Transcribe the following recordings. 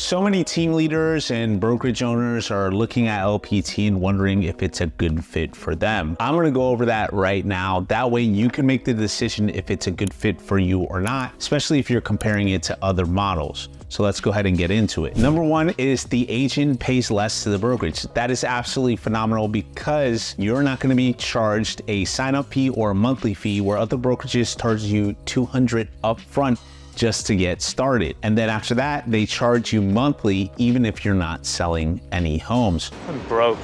So many team leaders and brokerage owners are looking at LPT and wondering if it's a good fit for them. I'm gonna go over that right now. That way you can make the decision if it's a good fit for you or not, especially if you're comparing it to other models. So let's go ahead and get into it. Number one is the agent pays less to the brokerage. That is absolutely phenomenal because you're not going to be charged a sign-up fee or a monthly fee where other brokerages charge you $200 upfront just to get started. And then after that, they charge you monthly even if you're not selling any homes. I'm broke.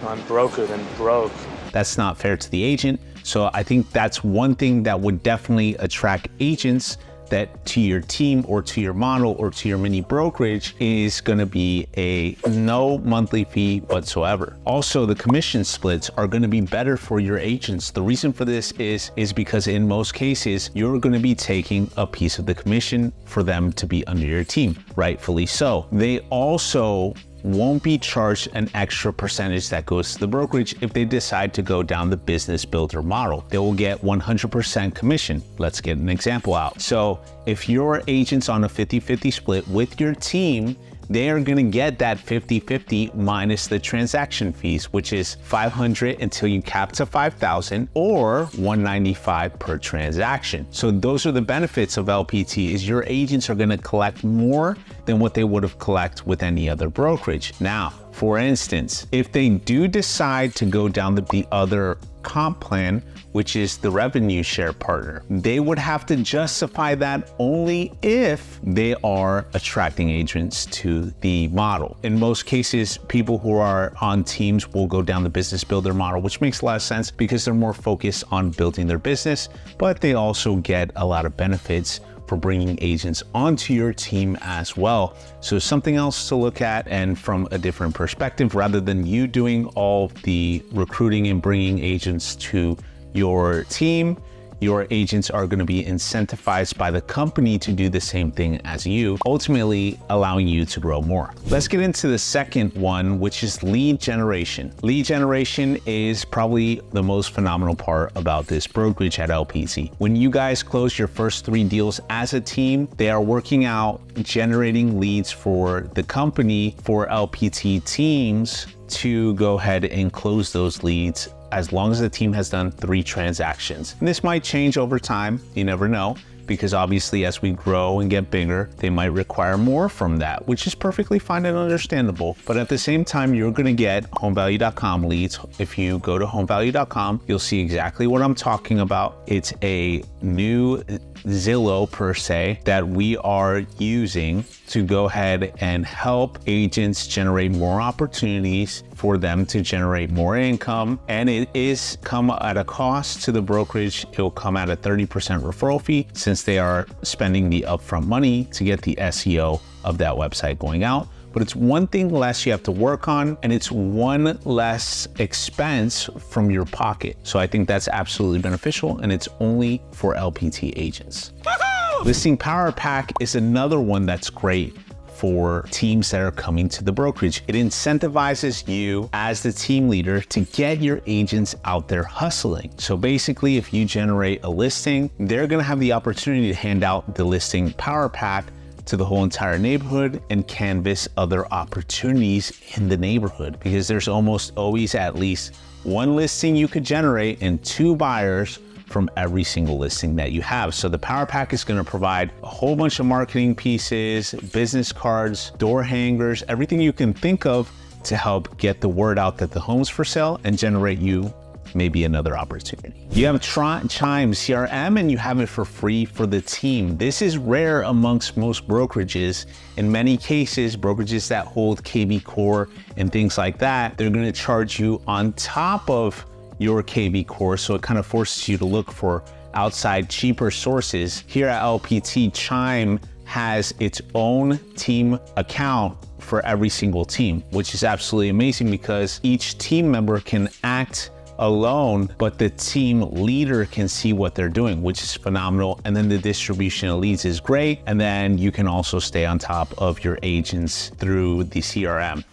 I'm broker than broke. That's not fair to the agent. So I think that's one thing that would definitely attract agents that to your team or to your model or to your mini brokerage is going to be a no monthly fee whatsoever. Also, the commission splits are going to be better for your agents. The reason for this is because in most cases, you're going to be taking a piece of the commission for them to be under your team, rightfully so. They also won't be charged an extra percentage that goes to the brokerage if they decide to go down the business builder model. They will get 100% commission. Let's get an example out. So if your agent's on a 50-50 split with your team, they are going to get that 50-50 minus the transaction fees, which is $500 until you cap to $5,000 or $195 per transaction. So those are the benefits of LPT is your agents are going to collect more than what they would have collected with any other brokerage. Now, for instance, if they do decide to go down the other comp plan, which is the revenue share partner, they would have to justify that only if they are attracting agents to the model. In most cases, people who are on teams will go down the business builder model, which makes a lot of sense because they're more focused on building their business, but they also get a lot of benefits for bringing agents onto your team as well. So something else to look at, and from a different perspective, rather than you doing all the recruiting and bringing agents to your team, your agents are going to be incentivized by the company to do the same thing as you, ultimately allowing you to grow more. Let's get into the second one, which is lead generation. Lead generation is probably the most phenomenal part about this brokerage at LPT. When you guys close your first 3 deals as a team, they are working out generating leads for the company for LPT teams to go ahead and close those leads as long as the team has done 3 transactions. And this might change over time, you never know, because obviously as we grow and get bigger, they might require more from that, which is perfectly fine and understandable. But at the same time, you're gonna get homevalue.com leads. If you go to homevalue.com, you'll see exactly what I'm talking about. It's a new Zillow per se that we are using to go ahead and help agents generate more opportunities for them to generate more income. And it is come at a cost to the brokerage. It will come at a 30% referral fee since they are spending the upfront money to get the SEO of that website going out. But it's one thing less you have to work on, and it's one less expense from your pocket. So I think that's absolutely beneficial, and it's only for LPT agents. Woohoo! Listing Power Pack is another one that's great for teams that are coming to the brokerage. It incentivizes you as the team leader to get your agents out there hustling. So basically, if you generate a listing, they're gonna have the opportunity to hand out the listing Power Pack to the whole entire neighborhood and canvas other opportunities in the neighborhood, because there's almost always at least 1 listing you could generate and 2 buyers from every single listing that you have. So the Power Pack is going to provide a whole bunch of marketing pieces, business cards, door hangers, everything you can think of to help get the word out that the home's for sale and generate you maybe another opportunity. You have Chime CRM and you have it for free for the team. This is rare amongst most brokerages. In many cases, brokerages that hold KB Core and things like that, they're going to charge you on top of your KB Core. So it kind of forces you to look for outside cheaper sources. Here at LPT, Chime has its own team account for every single team, which is absolutely amazing because each team member can act alone, but the team leader can see what they're doing, which is phenomenal. And then the distribution of leads is great. And then you can also stay on top of your agents through the CRM.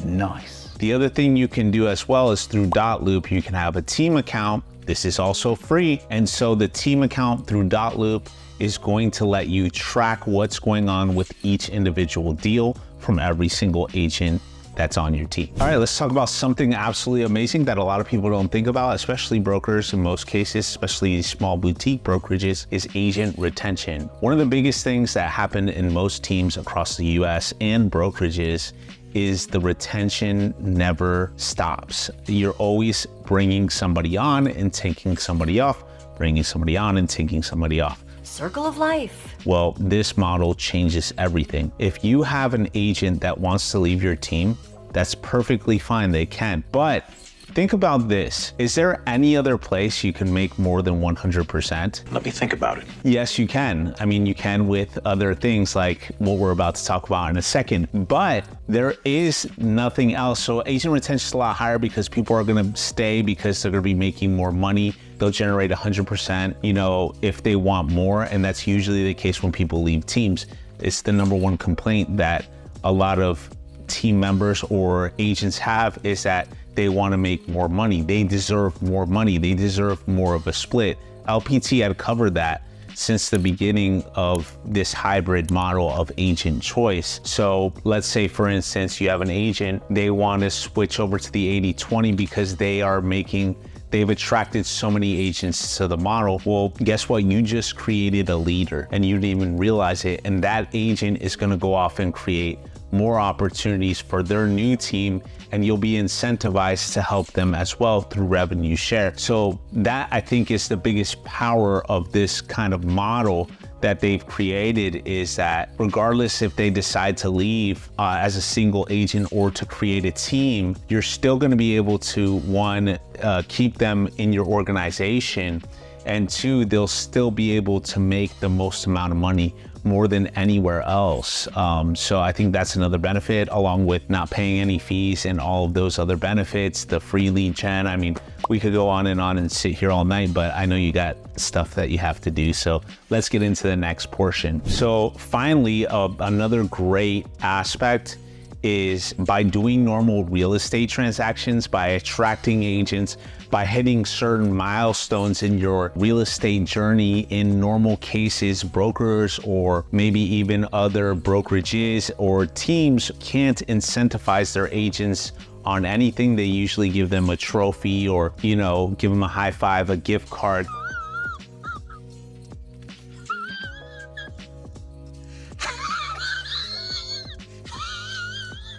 Nice. The other thing you can do as well is through Dotloop, you can have a team account. This is also free. And so the team account through Dotloop is going to let you track what's going on with each individual deal from every single agent that's on your team. All right, let's talk about something absolutely amazing that a lot of people don't think about, especially brokers in most cases, especially small boutique brokerages, is agent retention. One of the biggest things that happen in most teams across the US and brokerages is the retention never stops. You're always bringing somebody on and taking somebody off, bringing somebody on and taking somebody off. Circle of life. Well, this model changes everything. If you have an agent that wants to leave your team, that's perfectly fine, they can. But think about this. Is there any other place you can make more than 100%? Let me think about it. Yes, you can. I mean, you can with other things like what we're about to talk about in a second, but there is nothing else. So agent retention is a lot higher because people are going to stay because they're going to be making more money. They'll generate 100%, if they want more. And that's usually the case when people leave teams. It's the number one complaint that a lot of team members or agents have, is that they want to make more money. They deserve more money. They deserve more of a split. LPT had covered that since the beginning of this hybrid model of agent choice. So let's say, for instance, you have an agent, they want to switch over to the 80-20 because they've attracted so many agents to the model. Well, guess what? You just created a leader and you didn't even realize it. And that agent is going to go off and create more opportunities for their new team, and you'll be incentivized to help them as well through revenue share. So that, I think, is the biggest power of this kind of model that they've created, is that regardless if they decide to leave as a single agent or to create a team, you're still going to be able to, one, keep them in your organization, and two, they'll still be able to make the most amount of money, more than anywhere else. So I think that's another benefit, along with not paying any fees and all of those other benefits, the free lead gen. I mean, we could go on and sit here all night, but I know you got stuff that you have to do. So let's get into the next portion. So finally, another great aspect is by doing normal real estate transactions, by attracting agents, by hitting certain milestones in your real estate journey. In normal cases, brokers or maybe even other brokerages or teams can't incentivize their agents on anything. They usually give them a trophy or, give them a high five, a gift card.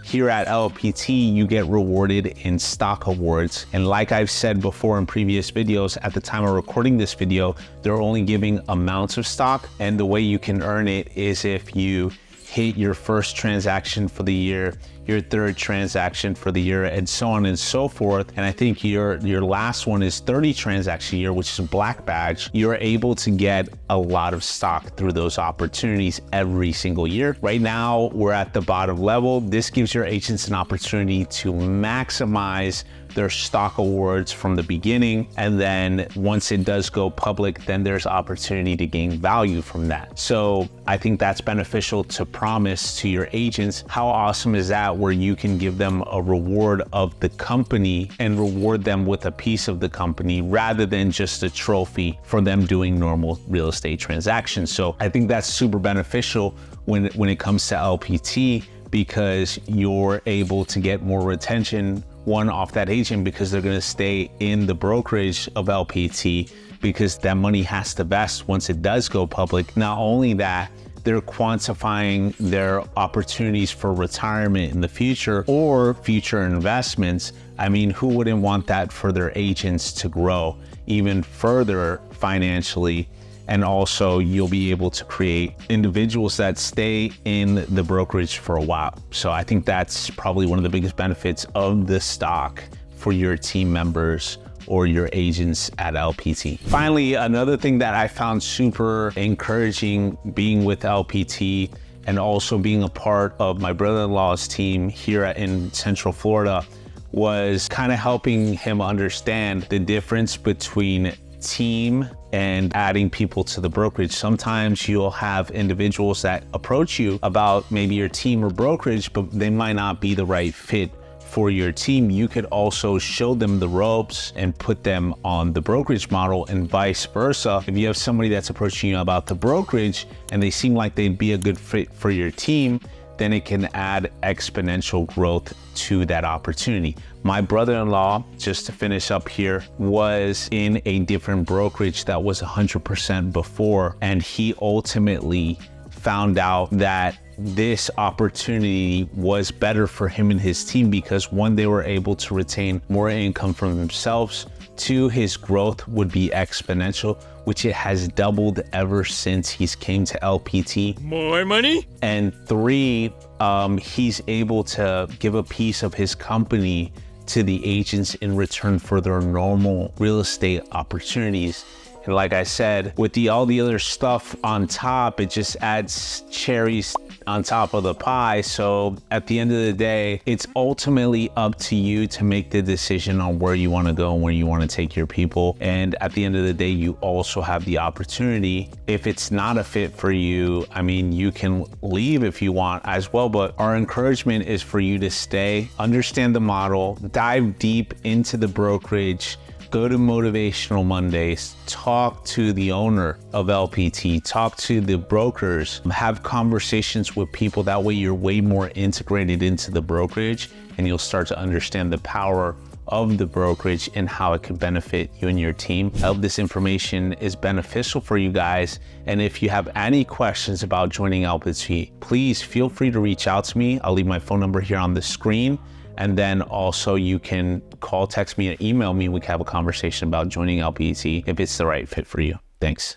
Here at LPT, you get rewarded in stock awards. And like I've said before in previous videos, at the time of recording this video, they're only giving amounts of stock. And the way you can earn it is if you hit your first transaction for the year, your third transaction for the year, and so on and so forth. And I think your last one is 30 transaction year, which is a black badge. You're able to get a lot of stock through those opportunities every single year. Right now, we're at the bottom level. This gives your agents an opportunity to maximize their stock awards from the beginning. And then once it does go public, then there's opportunity to gain value from that. So I think that's beneficial to promise to your agents. How awesome is that, where you can give them a reward of the company and reward them with a piece of the company rather than just a trophy for them doing normal real estate transactions. So I think that's super beneficial when it comes to LPT, because you're able to get more retention, one, off that agent, because they're going to stay in the brokerage of LPT, because that money has to vest once it does go public. Not only that, they're quantifying their opportunities for retirement in the future or future investments. I mean, who wouldn't want that for their agents to grow even further financially? And also, you'll be able to create individuals that stay in the brokerage for a while. So I think that's probably one of the biggest benefits of the stock for your team members or your agents at LPT. Finally, another thing that I found super encouraging being with LPT and also being a part of my brother-in-law's team here in Central Florida was kind of helping him understand the difference between team and adding people to the brokerage. Sometimes you'll have individuals that approach you about maybe your team or brokerage, but they might not be the right fit for your team, you could also show them the ropes and put them on the brokerage model, and vice versa. If you have somebody that's approaching you about the brokerage and they seem like they'd be a good fit for your team, then it can add exponential growth to that opportunity. My brother-in-law, just to finish up here, was in a different brokerage that was 100% before, and he ultimately found out that this opportunity was better for him and his team because, one, they were able to retain more income from themselves. Two, his growth would be exponential, which it has doubled ever since he's came to LPT. More money? And three, he's able to give a piece of his company to the agents in return for their normal real estate opportunities. And like I said, with all the other stuff on top, it just adds cherries on top of the pie. So at the end of the day, it's ultimately up to you to make the decision on where you want to go and where you want to take your people. And at the end of the day, you also have the opportunity. If it's not a fit for you, I mean, you can leave if you want as well. But our encouragement is for you to stay, understand the model, dive deep into the brokerage, go to Motivational Mondays, talk to the owner of LPT, talk to the brokers, have conversations with people. That way you're way more integrated into the brokerage and you'll start to understand the power of the brokerage and how it can benefit you and your team. I hope this information is beneficial for you guys. And if you have any questions about joining LPT, please feel free to reach out to me. I'll leave my phone number here on the screen. And then also you can call, text me, and email me. We can have a conversation about joining LPT if it's the right fit for you. Thanks.